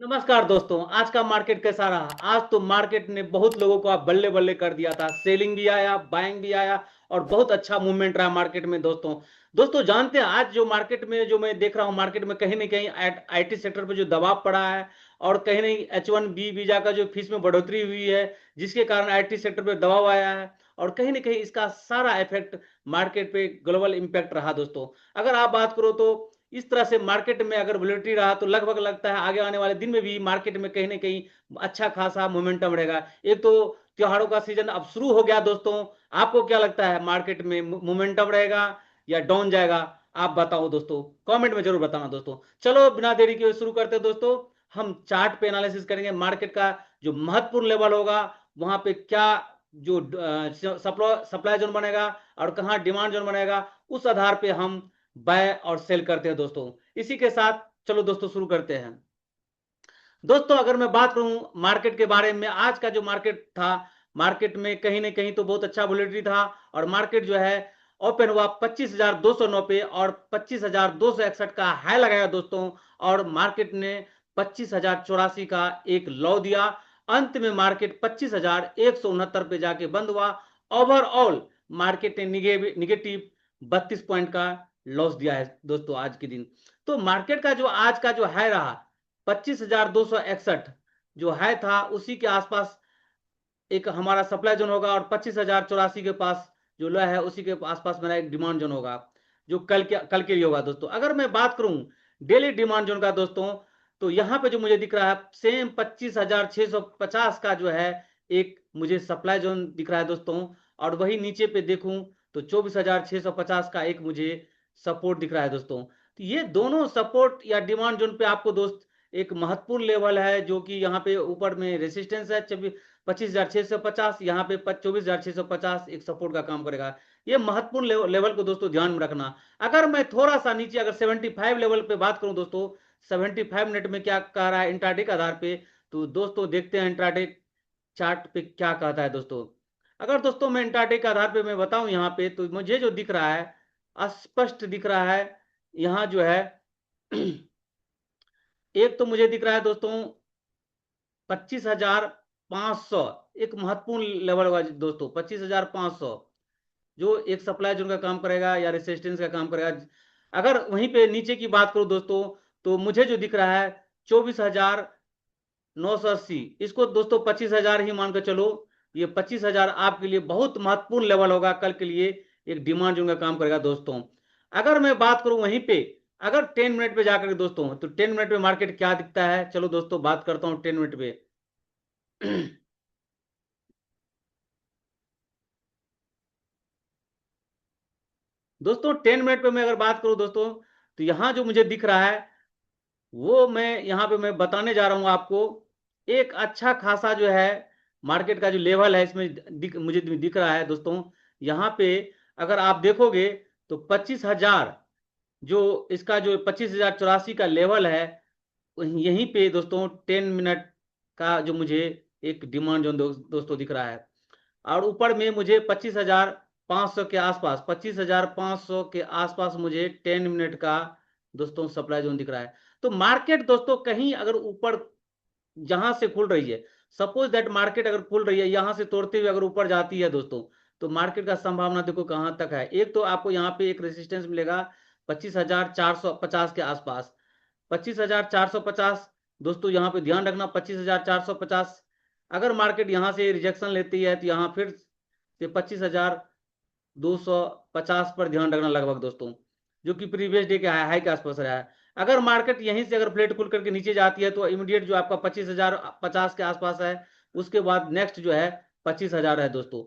नमस्कार दोस्तों। आज का मार्केट कैसा रहा? आज तो मार्केट ने बहुत लोगों को बल्ले बल्ले कर दिया था। सेलिंग भी आया, बाइंग भी आया और बहुत अच्छा मूवमेंट रहा मार्केट में दोस्तों। दोस्तों जानते हैं आज जो मार्केट में जो मैं देख रहा हूं, मार्केट में कहीं ना कहीं आईटी सेक्टर पे जो दबाव पड़ा है और कहीं नहीं H1B वीजा का जो फीस में बढ़ोतरी हुई है, जिसके कारण आईटी सेक्टर पे दबाव आया है और कहीं ना कहीं इसका सारा इफेक्ट मार्केट पे ग्लोबल इंपैक्ट रहा दोस्तों। अगर आप बात करो तो इस तरह से मार्केट में अगर वोलेटिलिटी रहा तो लगभग लगता है आगे आने वाले दिन में भी मार्केट में कहीं ना कहीं अच्छा खासा मोमेंटम रहेगा। एक तो त्योहारों का सीजन अब शुरू हो गया दोस्तों। आपको क्या लगता है, मार्केट में मोमेंटम रहेगा या डाउन जाएगा? आप बताओ दोस्तों, कमेंट में जरूर बताना दोस्तों। चलो बिना देरी के शुरू करते हैं दोस्तों। हम चार्ट पे एनालिसिस करेंगे मार्केट का। जो महत्वपूर्ण लेवल होगा वहां पे क्या जो सप्लाई जोन बनेगा और कहां डिमांड जोन बनेगा, उस आधार पे हम बाय और सेल करते हैं दोस्तों। इसी के साथ चलो दोस्तों शुरू करते हैं। दोस्तों अगर मैं बात करूं मार्केट के बारे में, आज का जो मार्केट था, मार्केट में कहीं ना कहीं तो बहुत अच्छा वोलेटिलिटी था और मार्केट जो है ओपन हुआ 25,209 पे और 25,261 का हाई लगाया दोस्तों। और मार्केट ने 25,084 का एक लो दिया। अंत में मार्केट 25,169 पे जाके बंद हुआ। ओवरऑल मार्केट ने निगेटिव 32 पॉइंट का लॉस दिया है दोस्तों आज के दिन। तो मार्केट का जो आज का जो हाई रहा 25,261 जो हाई था, उसी के आसपास एक हमारा सप्लाई जोन होगा और 25,084 के पास जो लो है उसी के आसपास मेरा एक डिमांड जोन होगा, जो कल के लिए होगा दोस्तों। अगर मैं बात करूं डेली डिमांड जोन का दोस्तों, तो यहां पे जो मुझे दिख रहा है सेम 25,650 का जो है एक मुझे सप्लाई जोन दिख रहा है दोस्तों। और वही नीचे पे देखूं तो 24,650 का एक मुझे सपोर्ट दिख रहा है दोस्तों। तो ये दोनों सपोर्ट या डिमांड जोन पे आपको दोस्त एक महत्वपूर्ण लेवल है, जो कि यहाँ पे ऊपर में रेसिस्टेंस है 25,650, यहाँ पे 24,650 एक सपोर्ट का काम करेगा। ये महत्वपूर्ण लेवल को दोस्तों ध्यान में रखना। अगर मैं थोड़ा सा नीचे अगर 75 लेवल पे बात करूं दोस्तों, 75 मिनट में क्या कह रहा है इंट्राडे के आधार पे, तो दोस्तों देखते हैं इंट्राडे चार्ट पे क्या कहता है दोस्तों। अगर दोस्तों मैं इंट्राडे के आधार पे मैं बताऊं यहाँ पे, तो मुझे जो दिख रहा है स्पष्ट दिख रहा है। यहाँ जो है एक तो मुझे दिख रहा है दोस्तों 25,500 एक महत्वपूर्ण लेवल होगा दोस्तों। 25,500 जो एक सप्लाई जोन का काम करेगा या रेसिस्टेंस का काम करेगा। अगर वहीं पे नीचे की बात करूं दोस्तों, तो मुझे जो दिख रहा है 24,980, इसको दोस्तों 25,000 ही मान कर चलो। ये 25,000 आपके लिए बहुत महत्वपूर्ण लेवल होगा, कल के लिए एक डिमांड जोन का काम करेगा दोस्तों। अगर मैं बात करूं वहीं पे, अगर 10 मिनट पे जाकर दोस्तों, तो 10 मिनट पे मार्केट क्या दिखता है, चलो दोस्तों बात करता हूं 10 मिनट पे। दोस्तों 10 मिनट पे मैं अगर बात करूं दोस्तों, तो यहां जो मुझे दिख रहा है वो मैं यहां पे मैं बताने जा रहा हूं आपको। एक अच्छा खासा जो है मार्केट का जो लेवल है इसमें मुझे दिख रहा है दोस्तों। यहां पे अगर आप देखोगे तो 25,000, जो इसका जो 25,084 का लेवल है, यहीं पे दोस्तों 10 मिनट का जो मुझे एक डिमांड जोन दोस्तों दिख रहा है। और ऊपर में मुझे 25,500 के आसपास, 25,500 के आसपास मुझे 10 मिनट का दोस्तों सप्लाई जोन दिख रहा है। तो मार्केट दोस्तों कहीं अगर ऊपर जहां से खुल रही है, सपोज दैट मार्केट अगर खुल रही है यहां से तोड़ते हुए अगर ऊपर जाती है दोस्तों, तो मार्केट का संभावना देखो कहां तक है। एक तो आपको यहाँ पे एक रेजिस्टेंस मिलेगा 25,450 के आसपास। 25,450 दोस्तों यहाँ पे ध्यान रखना, 25,450 अगर मार्केट यहाँ से रिजेक्शन लेती है तो यहाँ फिर से 25,250 पर ध्यान रखना लगभग दोस्तों, जो कि प्रीवियस डे के हाई के आसपास रहा है। अगर मार्केट यहीं से अगर प्लेट खुल करके नीचे जाती है तो इमीडिएट जो आपका 25,050 के आसपास है, उसके बाद नेक्स्ट जो है 25,000 है दोस्तों।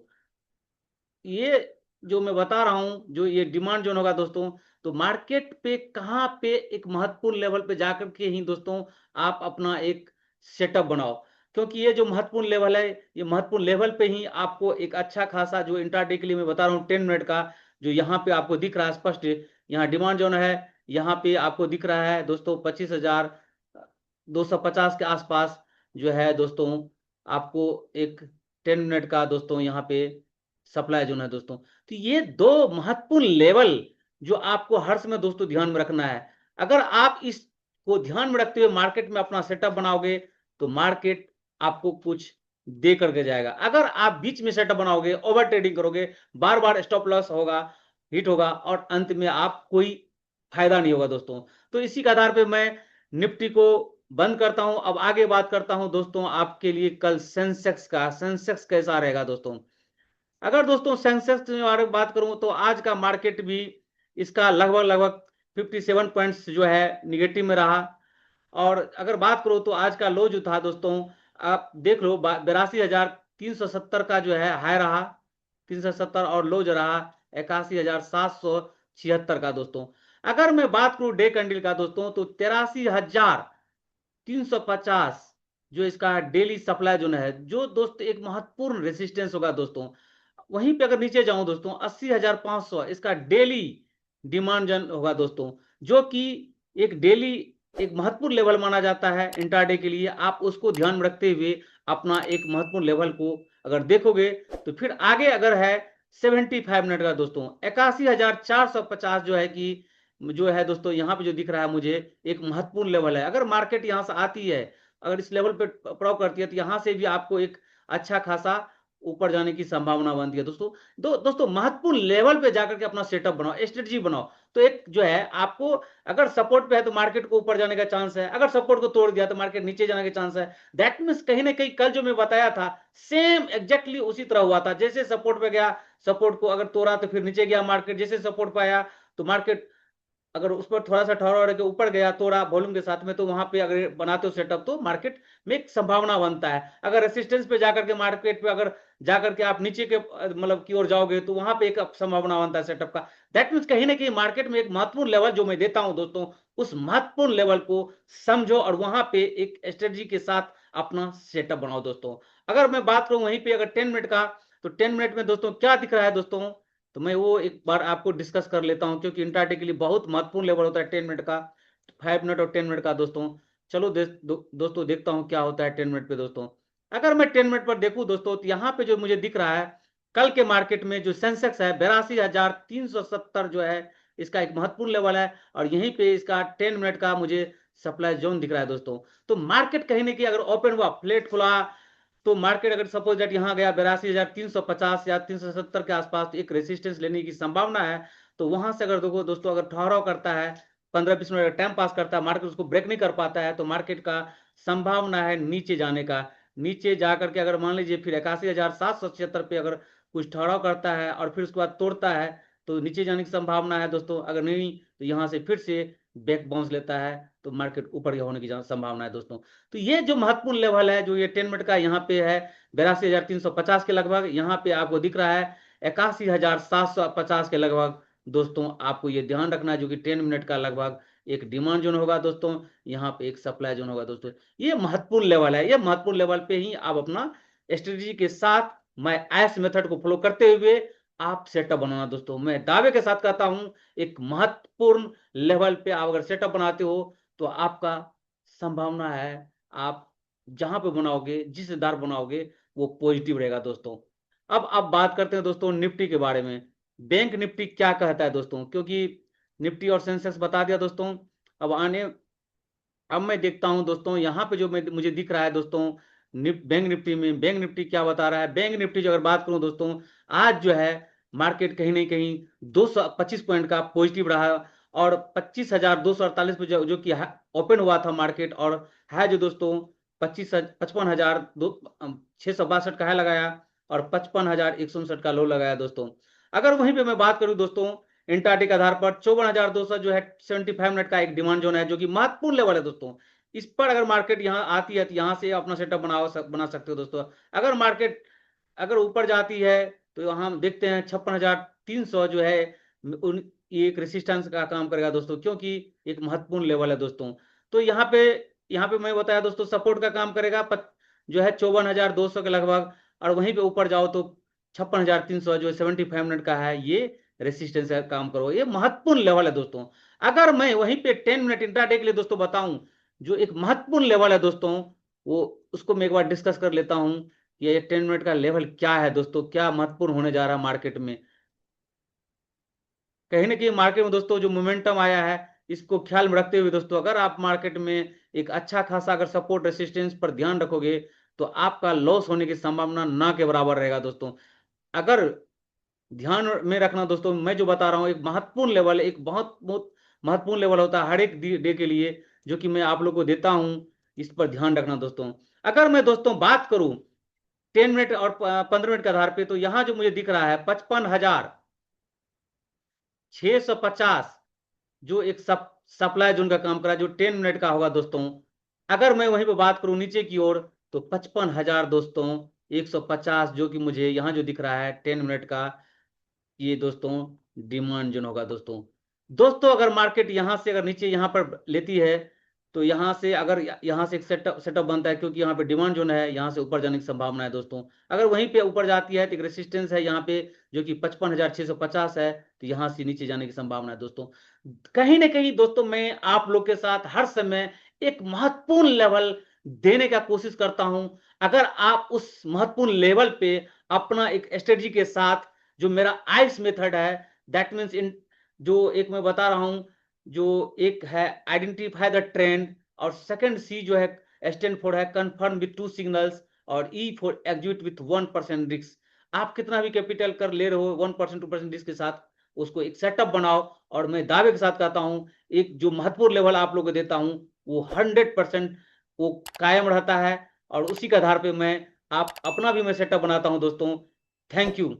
ये जो मैं बता रहा हूं जो ये डिमांड जोन होगा दोस्तों, तो मार्केट पे कहां पे एक महत्वपूर्ण लेवल पे जाकर के ही दोस्तों आप अपना एक सेटअप बनाओ। क्योंकि ये जो महत्वपूर्ण लेवल है, ये महत्वपूर्ण लेवल पे ही आपको एक अच्छा खासा जो इंट्राडे के लिए मैं बता रहा हूँ 10 मिनट का, जो यहाँ पे आपको दिख रहा है स्पष्ट, यहाँ डिमांड जोन है। यहाँ पे आपको दिख रहा है दोस्तों 25,250 के आसपास जो है दोस्तों आपको एक 10 मिनट का दोस्तों यहाँ पे सप्लाई जोन है दोस्तों। तो ये दो महत्वपूर्ण लेवल जो आपको हर समय दोस्तों ध्यान में रखना है। अगर आप इसको को ध्यान में रखते हुए मार्केट में अपना सेटअप बनाओगे तो मार्केट आपको कुछ दे करके जाएगा। अगर आप बीच में सेटअप बनाओगे, ओवर ट्रेडिंग करोगे, बार बार स्टॉप लॉस होगा, हिट होगा और अंत में आप कोई फायदा नहीं होगा दोस्तों। तो इसी के आधार पे मैं निफ्टी को बंद करता हूं। अब आगे बात करता हूं दोस्तों आपके लिए कल सेंसेक्स का। सेंसेक्स कैसा रहेगा दोस्तों? अगर दोस्तों सेंसेक्स के बारे में बात करूं तो आज का मार्केट भी इसका लगभग लगभग 57 पॉइंट्स जो है निगेटिव में रहा। और अगर बात करो तो आज का लो जो था दोस्तों, आप देख लो 82,370 का जो है हाई रहा 370, और लो जो रहा 81,776 का दोस्तों। अगर मैं बात करूं डे कैंडल का दोस्तों तो 83,350 जो इसका डेली सप्लाई जोन है, जो दोस्तों एक महत्वपूर्ण रेसिस्टेंस होगा दोस्तों। वहीं पे अगर नीचे जाऊं दोस्तों 80,500 इसका डेली डिमांड जोन होगा दोस्तों, जो कि एक डेली एक महत्वपूर्ण लेवल माना जाता है इंट्राडे के लिए। आप उसको ध्यान में रखते हुए अपना एक महत्वपूर्ण लेवल को अगर देखोगे तो फिर आगे अगर है 75 मिनट का दोस्तों 81,450 जो है कि जो है दोस्तों यहाँ पे जो दिख रहा है मुझे एक महत्वपूर्ण लेवल है। अगर मार्केट यहाँ से आती है, अगर इस लेवल पे प्रॉव करती है तो यहाँ से भी आपको एक अच्छा खासा ऊपर जाने की संभावना बनती है दोस्तों। दोस्तों महत्वपूर्ण लेवल पे जाकर के अपना सेटअप बनाओ, स्ट्रेटजी बनाओ। तो एक जो है आपको अगर सपोर्ट पे है तो मार्केट को ऊपर जाने का चांस है, अगर सपोर्ट को तोड़ दिया तो मार्केट नीचे जाने का चांस है। दैट मीन्स कहीं ना कहीं कल जो मैं बताया था सेम एग्जैक्टली उसी तरह हुआ था। जैसे सपोर्ट पे गया, सपोर्ट को अगर तोड़ा तो फिर नीचे गया मार्केट, जैसे सपोर्ट पे आया तो मार्केट अगर उस पर थोड़ा सा ठहरा के ऊपर गया थोड़ा वॉल्यूम के साथ में, तो वहां पे अगर बनाते हो सेटअप तो मार्केट में एक संभावना बनता है। अगर रेसिस्टेंस पे जाकर के मार्केट पे अगर जाकर के आप नीचे के मतलब की ओर जाओगे तो वहां पे एक संभावना बनता है सेटअप का। दैट मीन्स कहीं ना कहीं मार्केट में एक महत्वपूर्ण लेवल जो मैं देता हूं दोस्तों, उस महत्वपूर्ण लेवल को समझो और वहां पे एक स्ट्रेटजी के साथ अपना सेटअप बनाओ दोस्तों। अगर मैं बात करूं वहीं पे अगर 10 मिनट का, तो 10 मिनट में दोस्तों क्या दिख रहा है दोस्तों, तो मैं वो एक बार आपको डिस्कस कर लेता हूं, क्योंकि इंट्राडे के लिए बहुत महत्वपूर्ण लेवल होता है 10 मिनट का, 5 मिनट और 10 मिनट का दोस्तों। चलो दोस्तों देखता हूं क्या होता है 10 मिनट पे दोस्तों। अगर मैं 10 मिनट पर देखूं दोस्तों तो यहाँ पे जो मुझे दिख रहा है कल के मार्केट में जो सेंसेक्स है 82,370 जो है इसका एक महत्वपूर्ण लेवल है, और यहीं पे इसका 10 मिनट का मुझे सप्लाई जोन दिख रहा है दोस्तों। तो मार्केट कहीं ना कहीं अगर ओपन हुआ, फ्लैट खुला, तो मार्केट अगर सपोज दैट यहाँ गया 82,350 या 370 के आसपास, तो एक रेसिस्टेंस लेने की संभावना है। तो वहां से अगर देखो दोस्तों अगर ठहराव करता है 15-20 मिनट टाइम पास करता है, मार्केट उसको ब्रेक नहीं कर पाता है, तो मार्केट का संभावना है नीचे जाने का। नीचे जाकर के अगर मान लीजिए फिर 81,776 पे अगर कुछ ठहराव करता है और फिर उसके बाद तोड़ता है तो नीचे जाने की संभावना है दोस्तों। अगर नहीं तो यहाँ से फिर से बैक बाउंस लेता है तो मार्केट ऊपर होने की संभावना है दोस्तों। तो ये जो महत्वपूर्ण लेवल है जो ये 10 मिनट का यहाँ पे है 82,350 के लगभग, यहाँ पे आपको दिख रहा है 81,750 के लगभग दोस्तों। आपको ये ध्यान रखना है जो कि 10 मिनट का लगभग एक डिमांड जोन होगा दोस्तों, यहाँ पे एक सप्लाई जोन होगा दोस्तों। ये महत्वपूर्ण लेवल है, ये महत्वपूर्ण लेवल पे ही आप अपना स्ट्रेटेजी के साथ मैं एस मेथड को फॉलो करते हुए आप सेटअप बनाना दोस्तों। मैं दावे के साथ कहता हूं एक महत्वपूर्ण लेवल पे आप अगर सेटअप बनाते हो तो आपका संभावना है आप जहां पे बनाओगे, जिस दर बनाओगे वो पॉजिटिव रहेगा दोस्तों। अब बात करते हैं दोस्तों निफ्टी के बारे में। बैंक निफ्टी क्या कहता है दोस्तों, क्योंकि निफ्टी और सेंसेक्स बता दिया दोस्तों। अब मैं देखता हूं दोस्तों यहाँ पे जो मुझे दिख रहा है दोस्तों बैंक निफ्टी में। बैंक निफ्टी क्या बता रहा है? बैंक निफ्टी जो अगर बात करूं दोस्तों, आज जो है मार्केट कहीं ना कहीं 225 पॉइंट का पॉजिटिव रहा, और 25,248 पे जो कि ओपन हुआ था मार्केट, और है जो दोस्तों 55,662 का है लगाया, और 55,159 का लो लगाया दोस्तों। अगर वहीं पे मैं बात करूं दोस्तों इंट्राडे के आधार पर 54,200 जो है 75 मिनट का एक डिमांड जोन है जो कि महत्वपूर्ण लेवल है दोस्तों। इस पर अगर मार्केट यहाँ आती है तो यहाँ से अपना सेटअप बना सकते हो दोस्तों। अगर मार्केट अगर ऊपर जाती है तो यहाँ हम देखते हैं 56,300 जो है ये एक रेसिस्टेंस का काम करेगा दोस्तों, क्योंकि एक महत्वपूर्ण लेवल है दोस्तों। तो यहाँ पे मैं बताया दोस्तों सपोर्ट का काम करेगा जो है 54,200 के लगभग, और वहीं पे ऊपर जाओ तो 56,300 जो 75 मिनट का है ये रेसिस्टेंस का काम करो। ये महत्वपूर्ण लेवल है दोस्तों। अगर मैं वहीं पे 10 मिनट इंट्राडे के लिए दोस्तों बताऊं जो एक महत्वपूर्ण लेवल है दोस्तों, वो उसको मैं एक बार डिस्कस कर लेता हूं। ये 10 मिनट का लेवल क्या है दोस्तों, क्या महत्वपूर्ण होने जा रहा है मार्केट में। कहीं ना कहीं मार्केट में दोस्तों जो मोमेंटम आया है इसको ख्याल में रखते हुए दोस्तों, अगर आप मार्केट में एक अच्छा खासा अगर सपोर्ट रेसिस्टेंस पर ध्यान रखोगे तो आपका लॉस होने की संभावना ना के बराबर रहेगा दोस्तों। अगर ध्यान में रखना दोस्तों, मैं जो बता रहा हूं एक महत्वपूर्ण लेवल, एक बहुत बहुत महत्वपूर्ण लेवल होता है हर एक डे के लिए, जो कि मैं आप लोग को देता हूं। इस पर ध्यान रखना दोस्तों। अगर मैं दोस्तों बात करूं 10 मिनट और 15 मिनट के आधार पे, तो यहां जो मुझे दिख रहा है 55,650, जो एक सप्लाई जोन का काम कर रहा है, जो 10 मिनट का होगा दोस्तों। अगर मैं वहीं पर बात करूं नीचे की ओर, तो 55,000 दोस्तों 150, जो कि मुझे यहां जो दिख रहा है 10 मिनट का, ये दोस्तों डिमांड जोन होगा दोस्तों। दोस्तों अगर मार्केट यहां से अगर नीचे यहां पर लेती है, तो यहां से अगर यहां से एक सेटअप बनता है, क्योंकि यहां पे डिमांड जोन है, यहां से ऊपर जाने की संभावना है दोस्तों। अगर वहीं पे ऊपर जाती है तो एक रेसिस्टेंस है यहाँ पे, जो कि 55,650 है, तो यहां से नीचे जाने की संभावना है दोस्तों। कहीं ना कहीं दोस्तों मैं आप लोग के साथ हर समय एक महत्वपूर्ण लेवल देने का कोशिश करता हूं। अगर आप उस महत्वपूर्ण लेवल पे अपना एक स्ट्रेटजी के साथ, जो मेरा आइस मेथड है, दैट मीन्स इन, जो एक मैं बता रहा हूं, जो एक है आइडेंटिफाई द ट्रेंड, और सेकंड सी जो है स्टैंड फॉर है कंफर्म विथ 2 सिग्नल्स, और E for exit with 1% risk. आप कितना भी कैपिटल कर ले रहे हो 1% 2% रिस्क के साथ, उसको एक सेटअप बनाओ। और मैं दावे के साथ कहता हूं, एक जो महत्वपूर्ण लेवल आप लोगों को देता हूं, वो 100% वो कायम रहता है। और उसी के आधार पर मैं आप अपना भी मैं सेटअप बनाता हूं दोस्तों। Thank you.